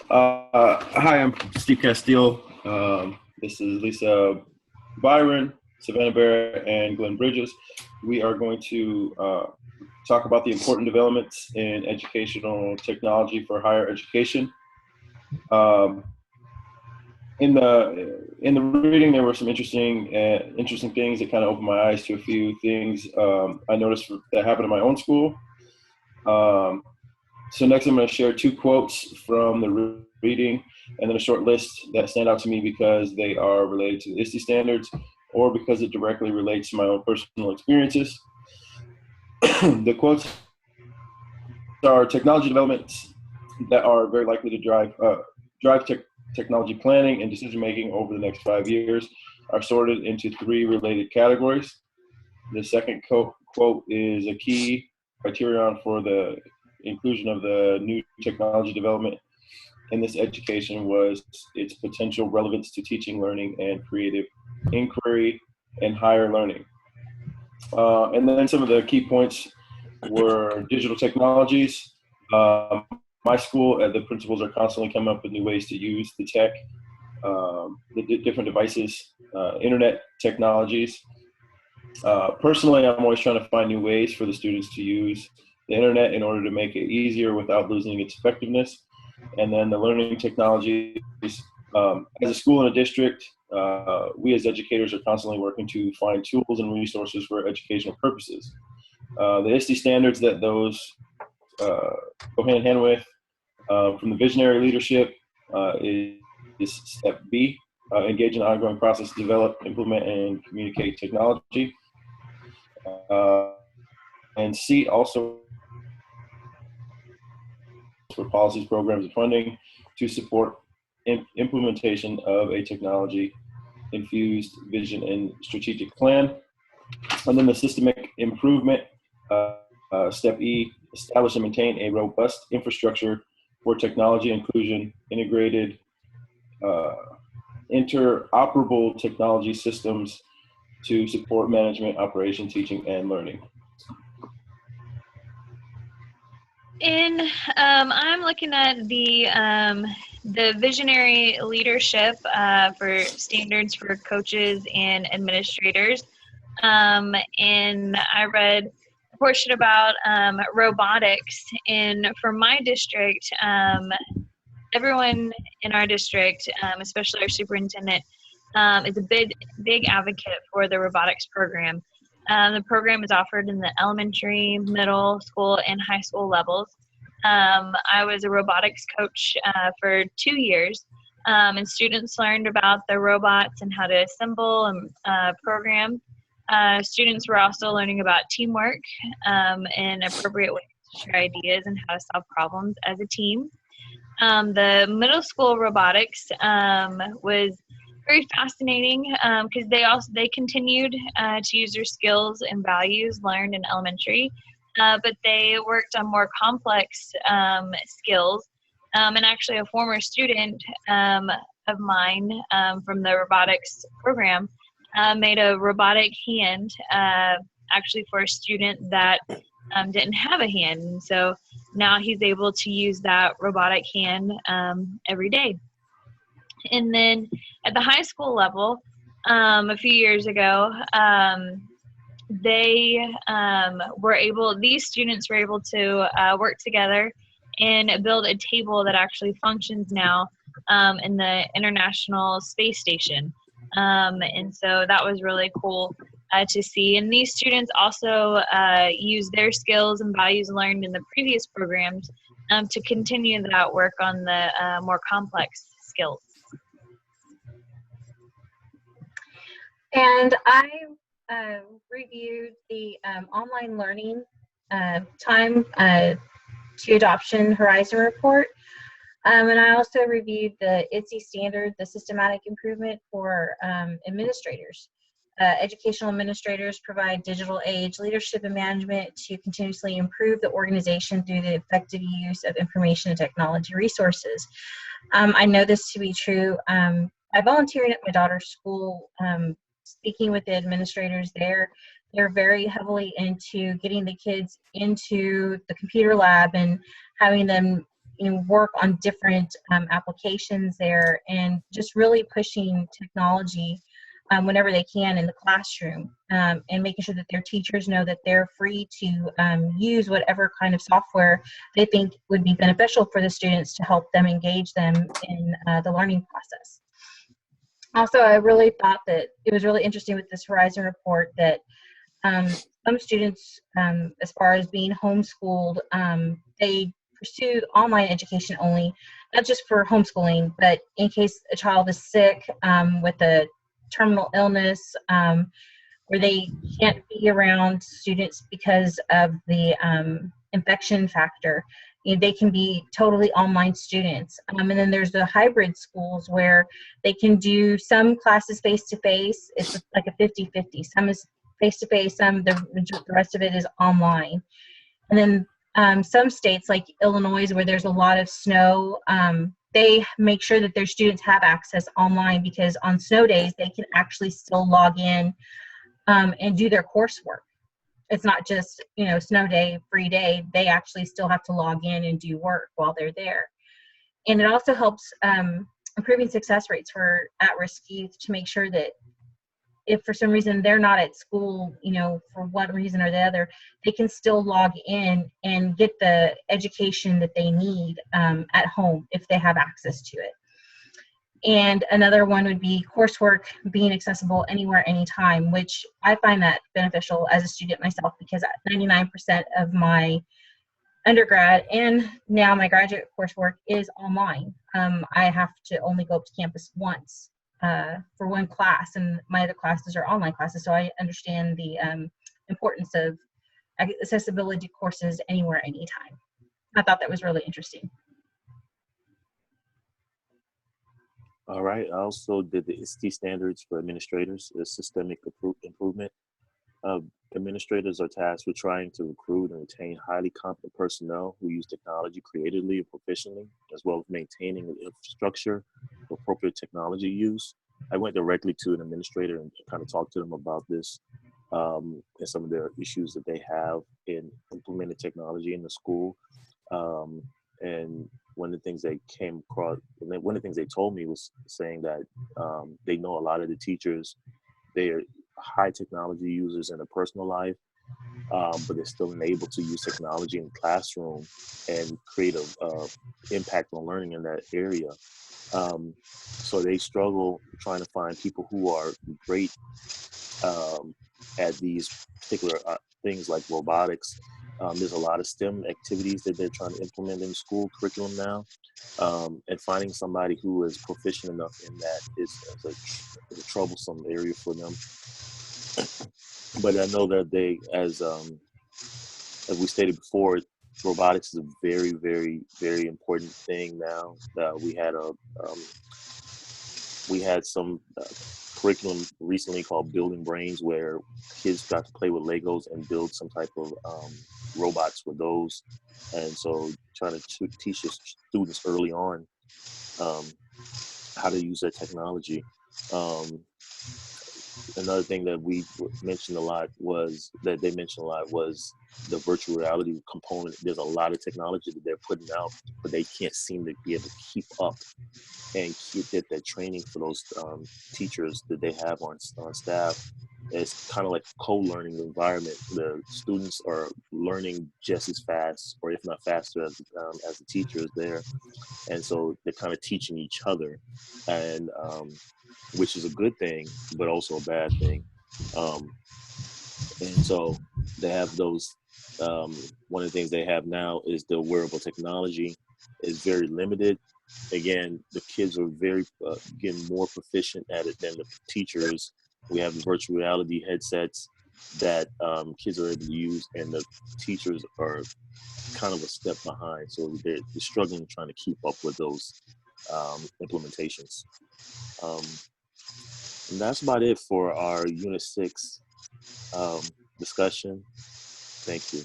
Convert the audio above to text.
Hi, I'm Steve Castile. This is Lisa Byron, Savannah Barrett, and Glenn Bridges. We are going to talk about the important developments in educational technology for higher education. Um, in the reading, there were some interesting things that kind of opened my eyes to a few things I noticed that happened in my own school. Um, So next, I'm going to share two quotes from the reading, and then a short list that stand out to me because they are related to the ISTE standards, or because it directly relates to my own personal experiences. The quotes are technology developments that are very likely to drive technology planning and decision making over the next 5 years are sorted into three related categories. The second quote is a key criterion for the inclusion of the new technology development in this education was its potential relevance to teaching, learning, and creative inquiry and higher learning. And then some of the key points were digital technologies. Um, my school, the principals are constantly coming up with new ways to use the tech, the different devices, internet technologies. Personally, I'm always trying to find new ways for the students to use the internet in order to make it easier without losing its effectiveness. And then the learning technologies. As a school and a district, we as educators are constantly working to find tools and resources for educational purposes. The ISTE standards that those go hand in hand with from the visionary leadership is step B, engage in the ongoing process to develop, implement, and communicate technology. Uh, and C also for policies, programs, and funding to support implementation of a technology infused vision and strategic plan. And then the systemic improvement, step E, establish and maintain a robust infrastructure for technology inclusion, integrated, uh, interoperable technology systems to support management, operation, teaching, and learning. And I'm looking at the visionary leadership for standards for coaches and administrators. And I read a portion about robotics. And for my district, everyone in our district, especially our superintendent, is a big advocate for the robotics program. The program is offered in the elementary, middle school, and high school levels. I was a robotics coach for 2 years, and students learned about the robots and how to assemble and program. Students were also learning about teamwork and appropriate ways to share ideas and how to solve problems as a team. The middle school robotics was very fascinating because they continued to use their skills and values learned in elementary, but they worked on more complex skills. And actually, a former student of mine from the robotics program made a robotic hand actually for a student that didn't have a hand. And so now he's able to use that robotic hand every day. And then at the high school level, a few years ago, these students were able to work together and build a table that actually functions now in the International Space Station. And so that was really cool to see. And these students also use their skills and values learned in the previous programs to continue that work on the more complex skills. And I reviewed the online learning time to adoption horizon report. And I also reviewed the ITSE standard, the systematic improvement for administrators. Educational administrators provide digital age leadership and management to continuously improve the organization through the effective use of information and technology resources. I know this to be true. I volunteered at my daughter's school, speaking with the administrators there. They're very heavily into getting the kids into the computer lab and having them work on different applications there, and just really pushing technology whenever they can in the classroom, and making sure that their teachers know that they're free to use whatever kind of software they think would be beneficial for the students to help them engage them in the learning process. Also, I really thought that it was really interesting with this Horizon report that some students, as far as being homeschooled, they pursue online education only, not just for homeschooling, but in case a child is sick with a terminal illness, where they can't be around students because of the infection factor. They can be totally online students. And then there's the hybrid schools where they can do some classes face-to-face. It's like a 50-50. Some is face-to-face, the rest of it is online. And then some states like Illinois, where there's a lot of snow, they make sure that their students have access online, because on snow days they can actually still log in and do their coursework. It's not just, snow day, free day. They actually still have to log in and do work while they're there. And it also helps improving success rates for at-risk youth, to make sure that if for some reason they're not at school, for one reason or the other, they can still log in and get the education that they need at home if they have access to it. And another one would be coursework being accessible anywhere, anytime, which I find that beneficial as a student myself, because 99% of my undergrad and now my graduate coursework is online. I have to only go up to campus once for one class, and my other classes are online classes, so I understand the importance of accessibility courses anywhere, anytime. I thought that was really interesting. All right. I also did the ISTE standards for administrators, a systemic improvement. Administrators are tasked with trying to recruit and retain highly competent personnel who use technology creatively and proficiently, as well as maintaining the infrastructure for appropriate technology use. I went directly to an administrator and kind of talked to them about this and some of their issues that they have in implementing technology in the school. And one of the things they came across, and one of the things they told me was saying that they know a lot of the teachers, they're high technology users in their personal life, but they're still unable to use technology in the classroom and create a impact on learning in that area. So they struggle trying to find people who are great at these particular things like robotics. There's a lot of STEM activities that they're trying to implement in the school curriculum now, and finding somebody who is proficient enough in that is a troublesome area for them. But I know that they, as we stated before, robotics is a very, very, very important thing now. We had some curriculum recently called Building Brains, where kids got to play with Legos and build some type of robots with those. And so trying to teach the students early on how to use that technology. Another thing that we mentioned a lot was the virtual reality component. There's a lot of technology that they're putting out, but they can't seem to be able to keep up and get that training for those teachers that they have on staff. It's kind of like a co-learning environment. The students are learning just as fast, or if not faster, as the teacher is there, and so they're kind of teaching each other, and which is a good thing, but also a bad thing. And so they have those. One of the things they have now is the wearable technology is very limited. Again, the kids are getting more proficient at it than the teachers. We have the virtual reality headsets that kids are able to use, and the teachers are kind of a step behind. So they're struggling trying to keep up with those implementations. And that's about it for our Unit 6 discussion. Thank you.